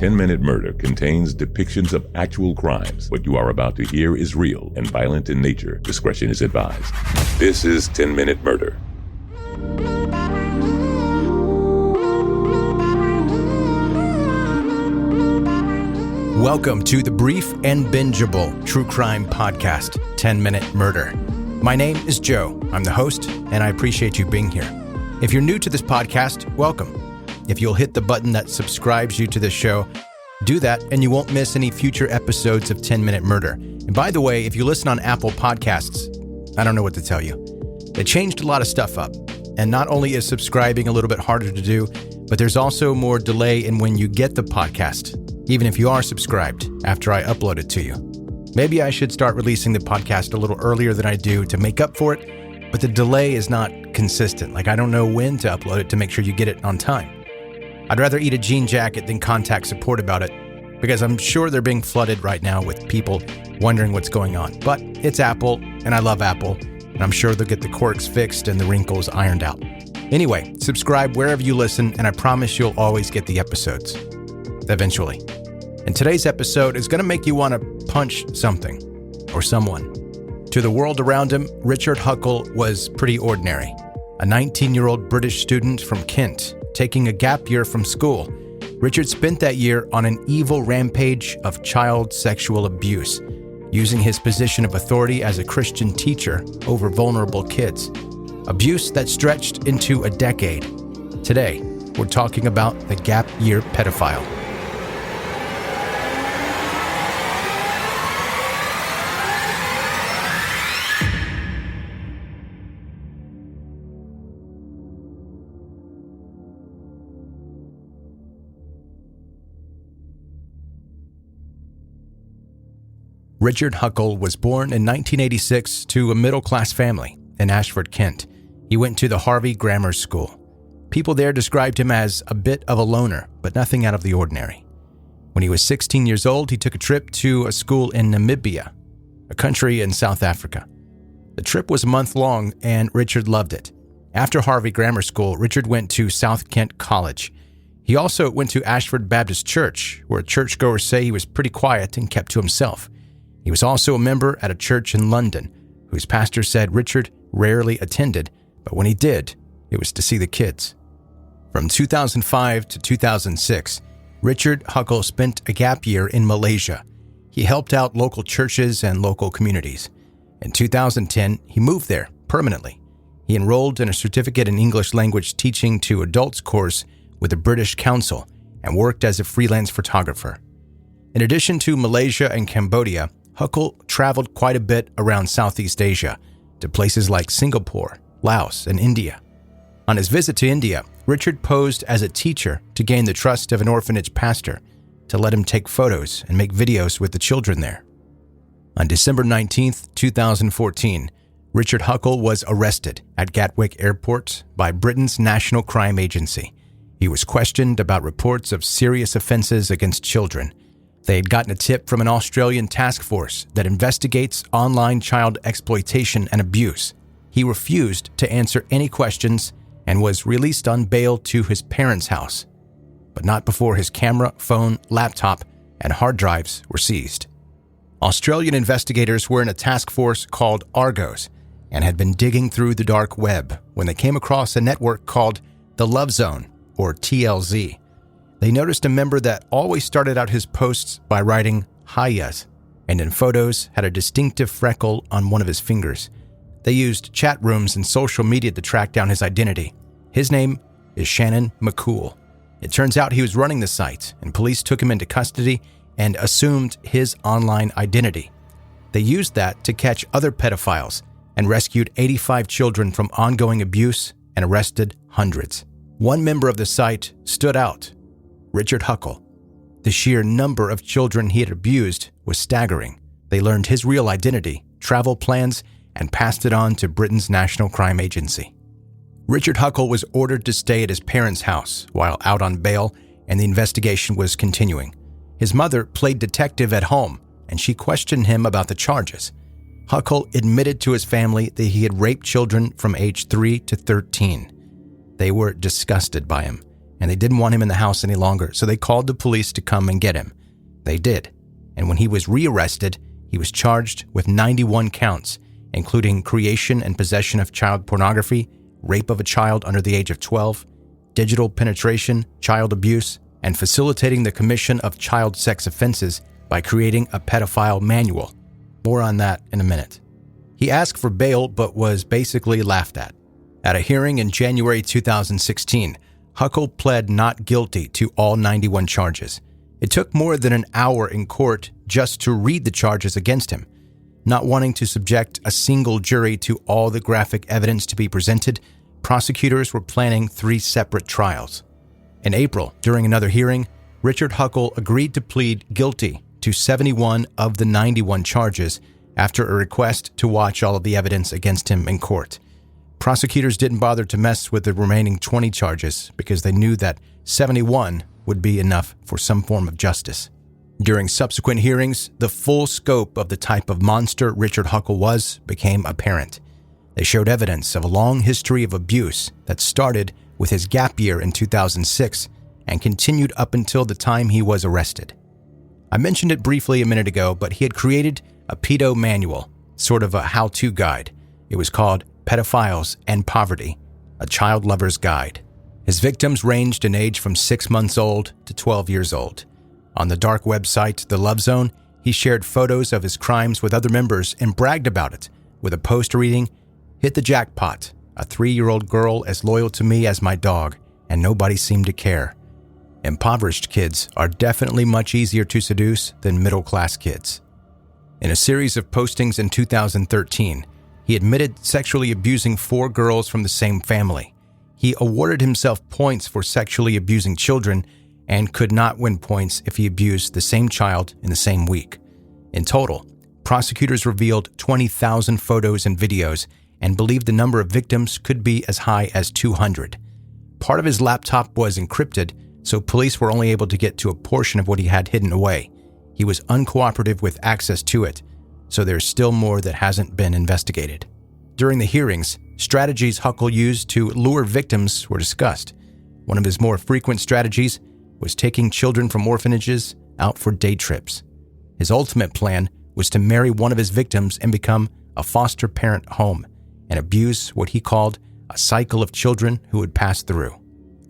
10-Minute Murder contains depictions of actual crimes. What you are about to hear is real and violent in nature. Discretion is advised. This is 10-Minute Murder. Welcome to the brief and bingeable true crime podcast, 10-Minute Murder. My name is Joe. I'm the host, and I appreciate you being here. If you're new to this podcast, welcome. If you'll hit the button that subscribes you to this show, do that and you won't miss any future episodes of 10-Minute Murder. And by the way, if you listen on Apple Podcasts, I don't know what to tell you. They changed a lot of stuff up. And not only is subscribing a little bit harder to do, but there's also more delay in when you get the podcast, even if you are subscribed after I upload it to you. Maybe I should start releasing the podcast a little earlier than I do to make up for it, but the delay is not consistent. Like, I don't know when to upload it to make sure you get it on time. I'd rather eat a jean jacket than contact support about it, because I'm sure they're being flooded right now with people wondering what's going on. But it's Apple, and I love Apple, and I'm sure they'll get the quirks fixed and the wrinkles ironed out. Anyway, subscribe wherever you listen, and I promise you'll always get the episodes. Eventually. And today's episode is going to make you want to punch something or someone. To the world around him, Richard Huckle was pretty ordinary. A 19-year-old British student from Kent, taking a gap year from school. Richard spent that year on an evil rampage of child sexual abuse, using his position of authority as a Christian teacher over vulnerable kids. Abuse that stretched into a decade. Today, we're talking about the gap year pedophile. Richard Huckle was born in 1986 to a middle-class family in Ashford, Kent. He went to the Harvey Grammar School. People there described him as a bit of a loner, but nothing out of the ordinary. When he was 16 years old, he took a trip to a school in Namibia, a country in South Africa. The trip was a month long, and Richard loved it. After Harvey Grammar School, Richard went to South Kent College. He also went to Ashford Baptist Church, where churchgoers say he was pretty quiet and kept to himself. He was also a member at a church in London, whose pastor said Richard rarely attended, but when he did, it was to see the kids. From 2005 to 2006, Richard Huckle spent a gap year in Malaysia. He helped out local churches and local communities. In 2010, he moved there permanently. He enrolled in a certificate in English language teaching to adults course with the British Council and worked as a freelance photographer. In addition to Malaysia and Cambodia, Huckle traveled quite a bit around Southeast Asia to places like Singapore, Laos, and India. On his visit to India, Richard posed as a teacher to gain the trust of an orphanage pastor to let him take photos and make videos with the children there. On December 19, 2014, Richard Huckle was arrested at Gatwick Airport by Britain's National Crime Agency. He was questioned about reports of serious offenses against children. They had gotten a tip from an Australian task force that investigates online child exploitation and abuse. He refused to answer any questions and was released on bail to his parents' house, but not before his camera, phone, laptop, and hard drives were seized. Australian investigators were in a task force called Argos and had been digging through the dark web when they came across a network called the Love Zone, or TLZ. They noticed a member that always started out his posts by writing "Hi-yas," and in photos had a distinctive freckle on one of his fingers. They used chat rooms and social media to track down his identity. His name is Shannon McCool. It turns out he was running the site, and police took him into custody and assumed his online identity. They used that to catch other pedophiles and rescued 85 children from ongoing abuse and arrested hundreds. One member of the site stood out: Richard Huckle. The sheer number of children he had abused was staggering. They learned his real identity, travel plans, and passed it on to Britain's National Crime Agency. Richard Huckle was ordered to stay at his parents' house while out on bail, and the investigation was continuing. His mother played detective at home, and she questioned him about the charges. Huckle admitted to his family that he had raped children from age 3 to 13. They were disgusted by him and they didn't want him in the house any longer, so they called the police to come and get him. They did, and when he was rearrested, he was charged with 91 counts, including creation and possession of child pornography, rape of a child under the age of 12, digital penetration, child abuse, and facilitating the commission of child sex offenses by creating a pedophile manual. More on that in a minute. He asked for bail but was basically laughed at. At a hearing in January 2016, Huckle pled not guilty to all 91 charges. It took more than an hour in court just to read the charges against him. Not wanting to subject a single jury to all the graphic evidence to be presented, prosecutors were planning 3 separate trials. In April, during another hearing, Richard Huckle agreed to plead guilty to 71 of the 91 charges after a request to watch all of the evidence against him in court. Prosecutors didn't bother to mess with the remaining 20 charges because they knew that 71 would be enough for some form of justice. During subsequent hearings, the full scope of the type of monster Richard Huckle became apparent. They showed evidence of a long history of abuse that started with his gap year in 2006 and continued up until the time he was arrested. I mentioned it briefly a minute ago, but he had created a pedo manual, sort of a how-to guide. It was called Pedophiles and Poverty, a child lover's guide. His victims ranged in age from 6 months old to 12 years old. On the dark website, The Love Zone, he shared photos of his crimes with other members and bragged about it, with a post reading, "Hit the jackpot, a 3-year-old girl as loyal to me as my dog, and nobody seemed to care." Impoverished kids are definitely much easier to seduce than middle-class kids. In a series of postings in 2013, he admitted sexually abusing 4 girls from the same family. He awarded himself points for sexually abusing children and could not win points if he abused the same child in the same week. In total, prosecutors revealed 20,000 photos and videos and believed the number of victims could be as high as 200. Part of his laptop was encrypted, so police were only able to get to a portion of what he had hidden away. He was uncooperative with access to it, so there's still more that hasn't been investigated. During the hearings, strategies Huckle used to lure victims were discussed. One of his more frequent strategies was taking children from orphanages out for day trips. His ultimate plan was to marry one of his victims and become a foster parent home and abuse what he called a cycle of children who would pass through.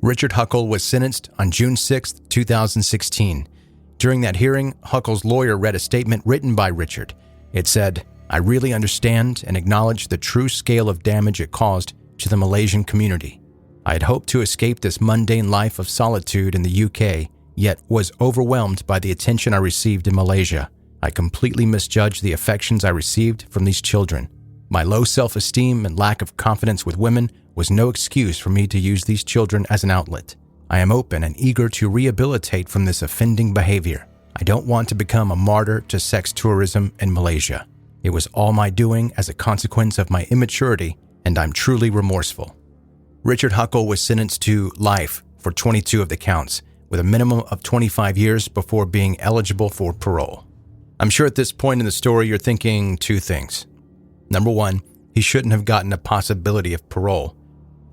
Richard Huckle was sentenced on June 6, 2016. During that hearing, Huckle's lawyer read a statement written by Richard. It said, "I really understand and acknowledge the true scale of damage it caused to the Malaysian community. I had hoped to escape this mundane life of solitude in the UK, yet was overwhelmed by the attention I received in Malaysia. I completely misjudged the affections I received from these children. My low self-esteem and lack of confidence with women was no excuse for me to use these children as an outlet. I am open and eager to rehabilitate from this offending behavior. I don't want to become a martyr to sex tourism in Malaysia. It was all my doing as a consequence of my immaturity, and I'm truly remorseful." Richard Huckle was sentenced to life for 22 of the counts, with a minimum of 25 years before being eligible for parole. I'm sure at this point in the story you're thinking 2 things. Number 1, he shouldn't have gotten a possibility of parole.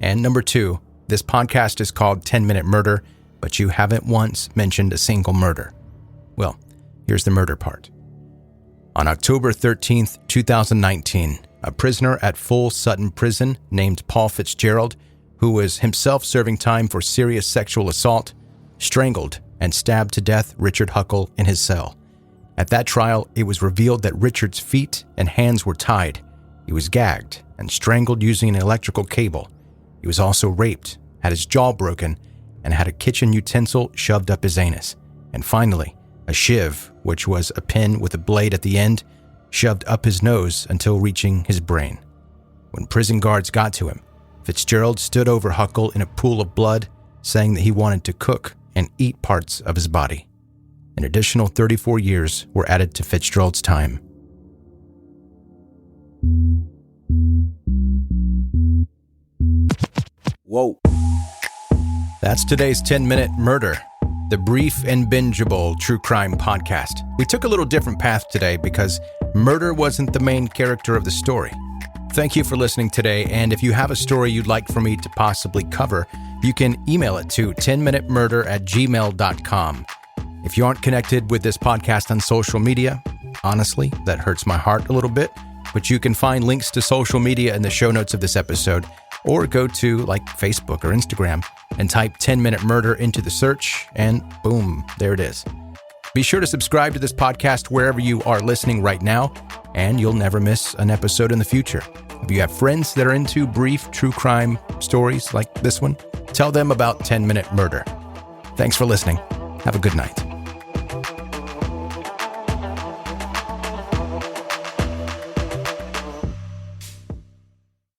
And number 2, this podcast is called 10-Minute Murder, but you haven't once mentioned a single murder. Well, here's the murder part. On October 13th, 2019, a prisoner at Full Sutton Prison named Paul Fitzgerald, who was himself serving time for serious sexual assault, strangled and stabbed to death Richard Huckle in his cell. At that trial, it was revealed that Richard's feet and hands were tied. He was gagged and strangled using an electrical cable. He was also raped, had his jaw broken, and had a kitchen utensil shoved up his anus. And finally, a shiv, which was a pin with a blade at the end, shoved up his nose until reaching his brain. When prison guards got to him, Fitzgerald stood over Huckle in a pool of blood, saying that he wanted to cook and eat parts of his body. An additional 34 years were added to Fitzgerald's time. Whoa. That's today's 10-Minute Murder, the brief and bingeable true crime podcast. We took a little different path today because murder wasn't the main character of the story. Thank you for listening today, and if you have a story you'd like for me to possibly cover, You can email it to 10minutemurder@gmail.com. If you aren't connected with this podcast on social media, honestly, that hurts my heart a little bit, but you can find links to social media in the show notes of this episode, or go to like Facebook or Instagram and type 10-Minute Murder into the search, and boom, there it is. Be sure to subscribe to this podcast wherever you are listening right now, and you'll never miss an episode in the future. If you have friends that are into brief true crime stories like this one, tell them about 10-Minute Murder. Thanks for listening. Have a good night.